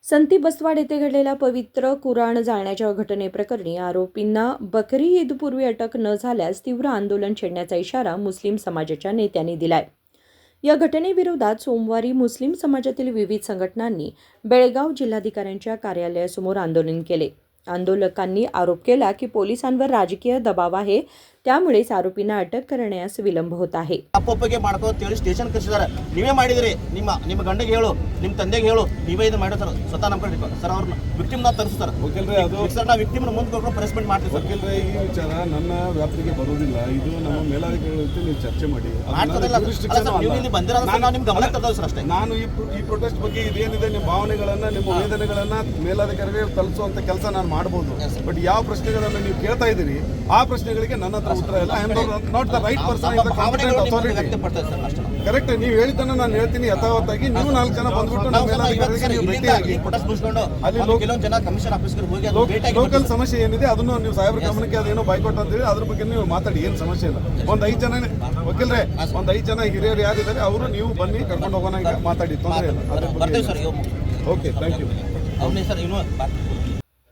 संती बसवाड येथे घडलेल्या पवित्र कुराण जाळण्याच्या घटनेप्रकरणी आरोपींना बकरी ईदपूर्वी अटक न झाल्यास तीव्र आंदोलन छेडण्याचा इशारा मुस्लिम समाजाच्या नेत्यांनी दिलाय। या घटनेविरोधात सोमवारी मुस्लिम समाजातील विविध संघटनांनी बेळगाव जिल्हाधिकाऱ्यांच्या कार्यालयासमोर आंदोलन केले। आंदोलकांनी आरोप केला की पोलिसांवर राजकीय दबाव आहे, त्यामुळेच आरोपींना अटक करण्यास विलंब होत आहे। ಅಪ್ಪೊಪ್ಪಿಗೆ ಮಾಡ್ಕೋತೇಳಿ ಸ್ಟೇಷನ್ ಕಳಿಸಿದಾರೆ। ನೀವೇ ಮಾಡಿದ್ರಿ, ನಿಮ್ಮ ಗಂಡಗೆ ಹೇಳು, ನಿಮ್ಮ ತಂದೆಗೆ ಹೇಳು, ನೀವೇ ಇದು ಮಾಡಿ ಸರ್, ಸ್ವತಃ ನಮ್ಮ ಕಡೆ ಸರ್ ಅವ್ರನ್ನ ವಿಕ್ಟಿಮ್ ನಾ ತರಿಸು ಸರ್। ವಕೀಲರೇ, ಅದು ಸರ್ ನಾವು ವಿಕ್ಟಿಮ್ ಮುಂದೆ ಕೊಟ್ಟು ಪ್ರೆಸ್ಮೆಂಟ್ ಮಾಡ್ತೀವಿ ಸರ್। ವಕೀಲರೇ, ಈ ವಿಚಾರ ನನ್ನ ವ್ಯಾಪ್ತಿಗೆ ಬರೋದಿಲ್ಲ, ಇದು ನಮ್ಮ ಮೇಲಾಧಿಕಾರಿಗಳ ಜೊತೆ ನೀವು ಚರ್ಚೆ ಮಾಡಿ। ನೀವು ಇಲ್ಲಿ ಬಂದಿರೋದು ನಾವು ನಿಮ್ಮ ಗಮನಕ್ಕೆ ತರ್ತೇವೆ ಸರ್ ಅಷ್ಟೇ। ನಾನು ಈ ಪ್ರೊಟೆಸ್ಟ್ ಬಗ್ಗೆ ಇದೇನಿದೆ ನಿಮ್ಮ ಭಾವನೆಗಳನ್ನ, ನಿಮ್ಮ ವೇದನೆಗಳನ್ನ ಮೇಲಾಧಿಕಾರಿಗೆ ತಲುಪಿಸುವಂತ ಕೆಲಸ ನಾನು ಮಾಡಬಹುದು। ಬಟ್ ಯಾವ ಪ್ರಶ್ನೆಗಳನ್ನ ನೀವು ಕೇಳ್ತಾ ಇದ್ದೀರಿ ಆ ಪ್ರಶ್ನೆಗಳಿಗೆ ನನ್ನ ಹತ್ರ ಉತ್ತರ ಇಲ್ಲ। I am not the right person in the competent authority. Correct, ನೀವು ಹೇಳಿದ್ದನ್ನು ನಾನು ಹೇಳ್ತೀನಿ ಯಥಾವತ್ತಾಗಿ। ನೀವು 4 ಜನ ಬಂದ್ಬಿಟ್ಟು ನಮ್ಮ ಮೇಲಾಧಿಕಾರಿಗೆ ನೀವು ಭೇಟಿಯಾಗಿ ಲೋಕಲ್ ಸಮಸ್ಯೆ ಏನಿದೆ ಅದನ್ನು ನೀವು ಸಾಹೇಬ್ರ ಗಮನಕ್ಕೆ, ಅದೇನೋ ಬೈಕಾಟ್ ಅಂತ ಹೇಳಿ ಅದ್ರ ಬಗ್ಗೆ ನೀವು ಮಾತಾಡಿ, ಏನು ಸಮಸ್ಯೆ ಇಲ್ಲ। ಒಂದು 5 ಜನ ವಕೀಲರೇ, ಒಂದು 5 ಜನ ಹಿರಿಯರು ಯಾರಿದ್ದಾರೆ ಅವರು ನೀವು ಬನ್ನಿ, ಕರ್ಕೊಂಡು ಹೋಗೋಣ, ಈಗ ಮಾತಾಡಿ, ತೊಂದರೆ ಇಲ್ಲ। Okay, thank you.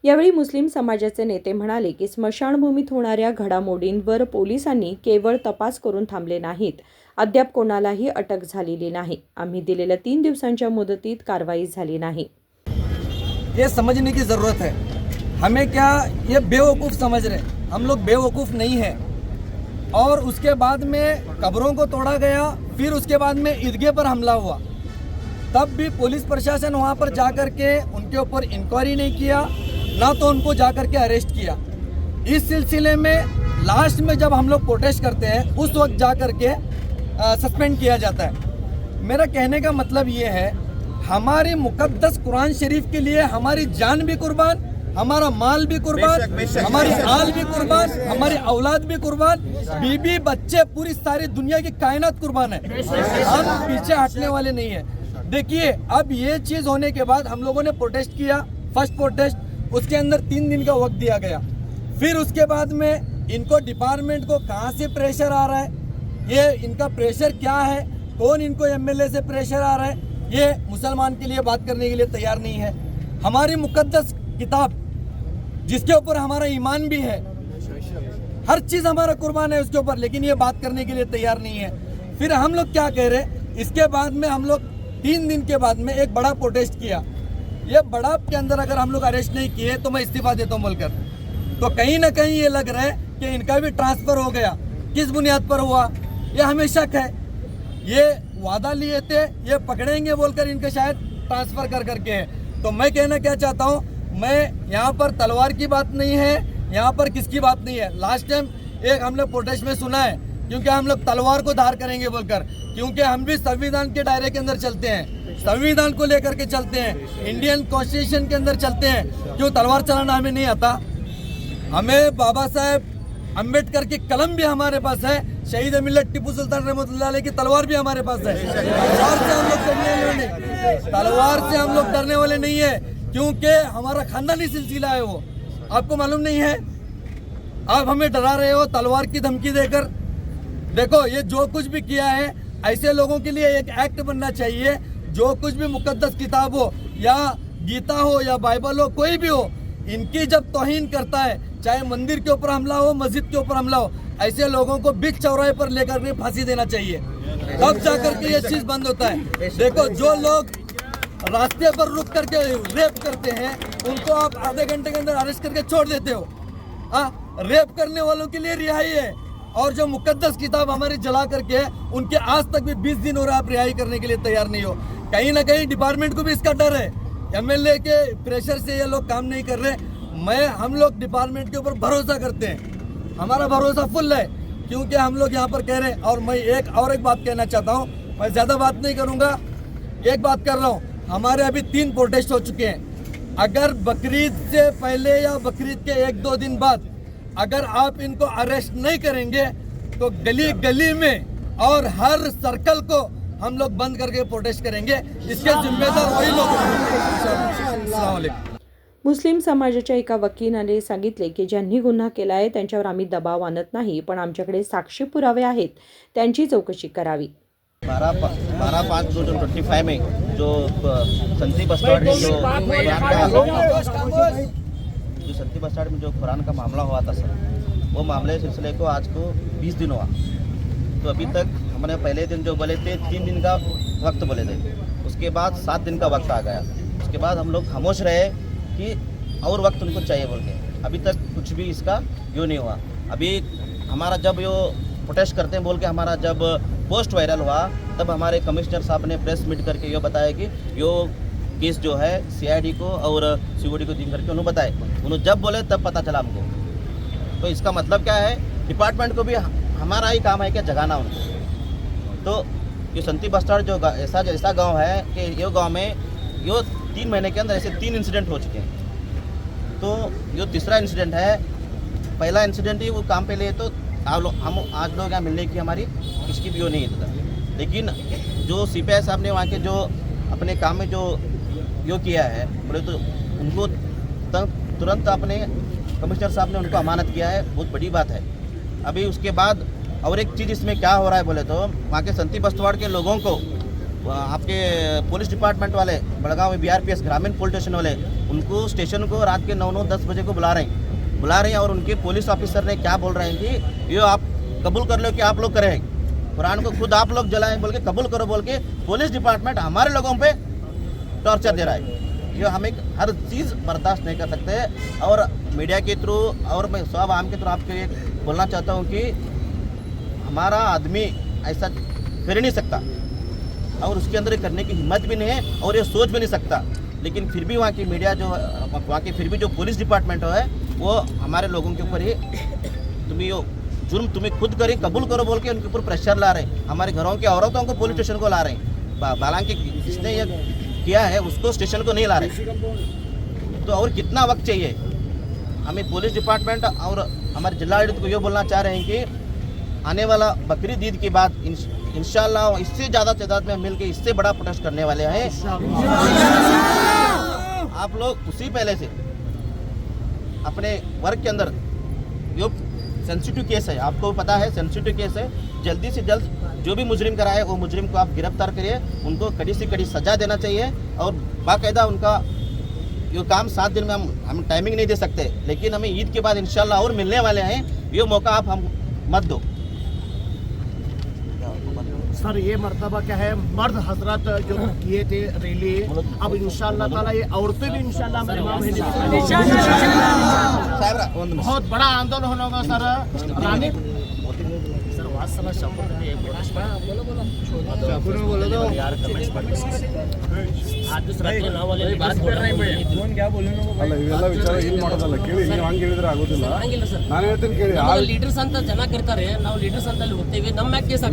यावेळी मुस्लिम समाजाचे नेते म्हणाले की स्मशानभूमीत होणाऱ्या घडामोडींवर पोलिसांनी केवळ तपास करून थांबले नाहीत, अद्याप कोणालाही अटक झालेली नाही। आम्ही दिलेल्या 3 दिवसांच्या मुदतीत कारवाई झाली नाही। ये समझने की ज़रूरत है। हमें क्या ये बेवकूफ़ समझ रहे, हम लोग बेवकूफ़ नहीं हैं। और उसके बाद में कब्रों को तोड़ा गया, फिर उसके बाद में ईदगाह पर हमला हुआ, तब भी पुलिस प्रशासन वहाँ पर जा कर के उनके ऊपर इंक्वायरी नहीं किया, ना तो उनको जा कर के अरेस्ट किया। इस सिलसिले में लास्ट में जब हम लोग प्रोटेस्ट करते हैं उस वक्त जा कर के सस्पेंड किया जाता है। मेरा कहने का मतलब ये है, हमारे मुकद्दस कुरान शरीफ के लिए हमारी जान भी कुर्बान, हमारा माल भी कुर्बान, हमारी आल भी कुर्बान, हमारी औलाद भी कुर्बान, बीबी बच्चे, पूरी सारी दुनिया की कायनात कुर्बान है। हम पीछे हटने वाले नहीं है। देखिए, अब ये चीज़ होने के बाद हम लोगों ने प्रोटेस्ट किया, फर्स्ट प्रोटेस्ट, उसके अंदर 3 दिन का वक्त दिया गया। फिर उसके बाद में इनको डिपार्टमेंट को कहाँ से प्रेशर आ रहा है, ये इनका प्रेशर क्या है, कौन इनको एमएलए से प्रेशर आ रहा है, ये मुसलमान के लिए बात करने के लिए तैयार नहीं है। हमारी मुकद्दस किताब जिसके ऊपर हमारा ईमान भी है, हर चीज़ हमारा कुर्बान है उसके ऊपर, लेकिन ये बात करने के लिए तैयार नहीं है। फिर हम लोग क्या कह रहे, इसके बाद में हम लोग 3 दिन के बाद में एक बड़ा प्रोटेस्ट किया। ये बड़ा के अंदर अगर हम लोग अरेस्ट नहीं किए तो मैं इस्तीफा देता हूँ बोलकर, तो कहीं ना कहीं ये लग रहा है कि इनका भी ट्रांसफ़र हो गया। किस बुनियाद पर हुआ ये हमें शक है। ये वादा लिए थे ये पकड़ेंगे बोलकर इनके शायद ट्रांसफ़र कर करके है। तो मैं कहना क्या चाहता हूँ, मैं यहाँ पर तलवार की बात नहीं है, यहाँ पर किसकी बात नहीं है। लास्ट टाइम एक हम लोग प्रोटेस्ट में सुना है, क्योंकि हम लोग तलवार को धार करेंगे बोलकर, क्योंकि हम भी संविधान के दायरे के अंदर चलते हैं, संविधान को लेकर के चलते हैं, इंडियन कॉन्स्टिट्यूशन के अंदर चलते हैं। क्यों तलवार चलाना हमें नहीं आता? हमें बाबा साहेब अम्बेडकर की कलम भी हमारे पास है, शहीद मिल्लत टीपू सुल्तान रहमतुल्लाह अलैह की तलवार भी हमारे पास है। तलवार से हम लोग डरने वाले नहीं है, क्योंकि हमारा खानदानी सिलसिला है वो। आपको मालूम नहीं है? आप हमें डरा रहे हो तलवार की धमकी देकर। देखो, ये जो कुछ भी किया है, ऐसे लोगों के लिए एक एक्ट बनना चाहिए। जो कुछ भी मुकद्दस किताब हो, या गीता हो, या बाइबल हो, कोई भी हो, इनकी जब तौहीन करता है, चाहे मंदिर के ऊपर हमला हो, मस्जिद के ऊपर हमला हो, ऐसे लोगों को बीच चौराहे पर लेकर के फांसी देना चाहिए, तब जाकर के ये चीज़ बंद होता है। देखो, जो लोग रास्ते पर रुक करके रेप करते हैं उनको आप आधे घंटे के अंदर अरेस्ट करके छोड़ देते हो। रेप करने वालों के लिए रिहाई है, और जो मुकद्दस किताब हमारी जला करके उनके आज तक भी 20 दिन हो रहा है, आप रिहाई करने के लिए तैयार नहीं हो। कहीं ना कहीं डिपार्टमेंट को भी इसका डर है, एमएलए के प्रेशर से ये लोग काम नहीं कर रहे। हम लोग डिपार्टमेंट के ऊपर भरोसा करते हैं, हमारा भरोसा फुल है, क्योंकि हम लोग यहाँ पर कह रहे हैं। और मैं एक बात कहना चाहता हूँ, मैं ज़्यादा बात नहीं करूँगा, एक बात कर रहा हूँ। हमारे अभी 3 प्रोटेस्ट हो चुके हैं। अगर बकरीद से पहले या बकरीद के 1-2 दिन बाद अगर आप इनको अरेस्ट नहीं करेंगे तो गली गली में और हर सर्कल को हम लोग बंद करके प्रोटेस्ट करेंगे। इसके जिम्मेदार वही लोग हैं। मुस्लिम समाजाच्या एका वकिलाने सांगितले की ज्यांनी गुन्हा केला आहे त्यांच्यावर आम्ही दबाव आणत नाही, पण आमच्याकडे साक्षी पुरावे आहेत, त्यांची चौकशी करावी। 12/5/2025 में जो संती बस स्टैंड में जो संती बस स्टैंड में जो कुरान का मामला हुआ था सर, वो मामले सिलसिले को आज को 20 दिन हुआ। तो अभी तक हमने पहले दिन जो बोले थे 3 दिन का वक्त बोले थे, उसके बाद 7 दिन का वक्त आ गया। उसके बाद हम लोग खामोश रहे कि और वक्त उनको चाहिए बोल के। अभी तक कुछ भी इसका यो नहीं हुआ। अभी हमारा जब यो प्रोटेस्ट करते हैं बोल के हमारा जब पोस्ट वायरल हुआ, तब हमारे कमिश्नर साहब ने प्रेस मीट करके यो बताया कि यो केस जो है CID को और COD को दिन करके उन्होंने बताए। उन्होंने जब बोले तब पता चला हमको। तो इसका मतलब क्या है, डिपार्टमेंट को भी हमारा ही काम है क्या जगाना उनको। तो ये संती बस स्टैंड जो ऐसा गांव है कि ये गांव में यो 3 महीने के अंदर ऐसे 3 इंसिडेंट हो चुके हैं। तो ये तीसरा इंसिडेंट है। पहला इंसिडेंट ही वो काम पे लिए तो हम आज लोग यहाँ मिलने की हमारी किसकी भी वो नहीं था। लेकिन जो CPI साहब ने वहाँ के जो अपने काम में जो यो किया है बोले तो उनको तुरंत अपने कमिश्नर साहब ने उनको अमानत किया है, बहुत बड़ी बात है। अभी उसके बाद और एक चीज़ इसमें क्या हो रहा है बोले तो वहाँ के संती बस्तवाड़ के लोगों को आपके पुलिस डिपार्टमेंट वाले बड़गांव में BRPS ग्रामीण पुलिस स्टेशन वाले उनको स्टेशन को रात के 9-10 बजे को बुला रहे हैं और उनके पुलिस ऑफिसर ने क्या बोल रहे हैं कि ये आप कबूल कर लो कि आप लोग करें, कुरान को खुद आप लोग जलाएं बोल के कबूल करो बोल के पुलिस डिपार्टमेंट हमारे लोगों पे टॉर्चर दे रहा है। ये हम एक हर चीज़ बर्दाश्त नहीं कर सकते। और मीडिया के थ्रू और मैं सब आम के थ्रू आपको ये बोलना चाहता हूँ कि हमारा आदमी ऐसा कर नहीं सकता और उसके अंदर करने की हिम्मत भी नहीं है और ये सोच भी नहीं सकता। लेकिन फिर भी वहाँ की मीडिया जो वहाँ की फिर भी जो पुलिस डिपार्टमेंट है वो हमारे लोगों के ऊपर ही तुम्हें यो जुर्म तुम्हें खुद करें कबूल करो बोल के उनके ऊपर प्रेशर ला रहे हैं। हमारे घरों की औरतों को पुलिस स्टेशन को ला रहे हैं, हालांकि जिसने ये किया है उसको स्टेशन को नहीं ला रहे। तो और कितना वक्त चाहिए हमें पुलिस डिपार्टमेंट और हमारे जिलाधिकारी को ये बोलना चाह रहे हैं कि आने वाला बकरीद ईद के बाद इंशाल्लाह इससे ज़्यादा तादाद में मिलकर इससे बड़ा प्रोटेस्ट करने वाले हैं। आप लोग उसी पहले से अपने वर्क के अंदर जो सेंसिटिव केस है, आपको पता है सेंसिटिव केस है, जल्दी से जल्द जो भी मुजरिम कराए वो मुजरिम को आप गिरफ्तार करिए, उनको कड़ी से कड़ी सजा देना चाहिए और बाकायदा उनका ये काम 7 दिन में हम टाइमिंग नहीं दे सकते, लेकिन हमें ईद के बाद इंशाल्लाह और मिलने वाले हैं। ये मौका आप हम मत दो। सर ये मर्तबा क्या है, मर्द हजरत जो किए थे रैली, अब इंशाअल्लाह ताला ये औरतें भी इंशाअल्लाह बहुत बड़ा आंदोलन होगा सर। रानी सर वास्तव शंभर ಅಲ್ಲ ಇವೆಲ್ಲ ವಿಚಾರ ಇಲ್ಲಿ ಮಾಡೋದಲ್ಲ, ಕೇಳಿ ನೀವು ಹಂಗೆ ಹೇಳಿದ್ರೆ ಆಗೋದಿಲ್ಲ. ನಾನು ಹೇಳ್ತೀನಿ ಕೇಳಿ, ಲೀಡರ್ಸ್ ಅಂತ ಜನ ಕರ್ತಾರೆ, ನಾವು ಲೀಡರ್ಸ್ ಅಂತ ಅಲ್ಲಿ ಹೋಗ್ತೇವೆ, ನಮ್ಮ ಮ್ಯಾಕ್ ಕೇಸ್ ಆ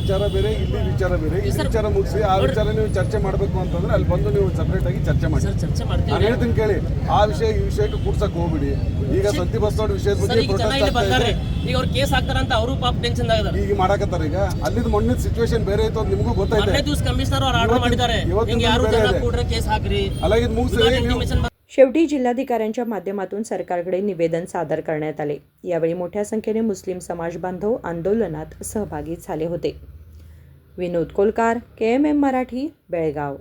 ವಿಚಾರ ಬೇರೆ, ಇಲ್ಲಿ ವಿಚಾರ ಬೇರೆ, ಈ ವಿಚಾರ ಮುಗಿಸಿ ಆ ವಿಚಾರ ನೀವು ಚರ್ಚೆ ಮಾಡಬೇಕು ಅಂತಂದ್ರೆ ಅಲ್ಲಿ ಬಂದು ನೀವು ಸಪರೇಟ್ ಆಗಿ ಚರ್ಚೆ ಮಾಡಿ. ಚರ್ಚೆ ನಾನು ಮಾಡ್ತೇವೆ. ಹೇಳ್ತೀನಿ ಕೇಳಿ, ಆ ವಿಷಯ ಈ ವಿಷಯಕ್ಕೆ ಕೂಡ್ಸಕ್ ಹೋಗ್ಬಿಡಿ. ಈಗ ಸಂತಿ ಬಸ್ತವಾಡ ವಿಷಯದ ಸರ್ ಬಗ್ಗೆ ಈಗ ಜನ ಇಲ್ಲಿ ಬರ್ತಾರೆ, ಈಗ ಅವ್ರು ಕೇಸ್ ಹಾಕ್ತಾರಂತ ಅವರು ಪಾಪ ಟೆನ್ಷನ್ ಆಗಿದ್ದಾರೆ. ಈಗ ಮಾಡಕತ್ತಾರ. ಈಗ ಅಲ್ಲಿದ್ ಮೊನ್ನೆ ಸಿಚುವೇಶನ್ ಬೇರೆ ಇತ್ತು ಅಂತ ನಿಮಗೂ ಗೊತ್ತಾಯ್ತು. ಮೊನ್ನೆ ದಿವಸ ಕಮಿಷನರ್ ಅವ್ರು ಆರ್ಡರ್ ಮಾಡಿದ್ದಾರೆ, ಹಿಂಗೆ ಯಾರು ಜನ ಕೂಡ್ರೆ ಕೇಸ್ ಹಾಕ್ರಿ. ಅಲ್ಲ ಇದು ಮುಗಿಸಿ ಇಂಟಿಮೇಷನ್ शेवटी जिल्हाधिकाऱ्यांच्या माध्यमातून सरकारकडे निवेदन सादर करण्यात आले. यावेळी मोठ्या संख्येने मुस्लिम समाज बांधव आंदोलनात सहभागी झाले होते. विनोद कोलकार, KMM मराठी, बेळगाव.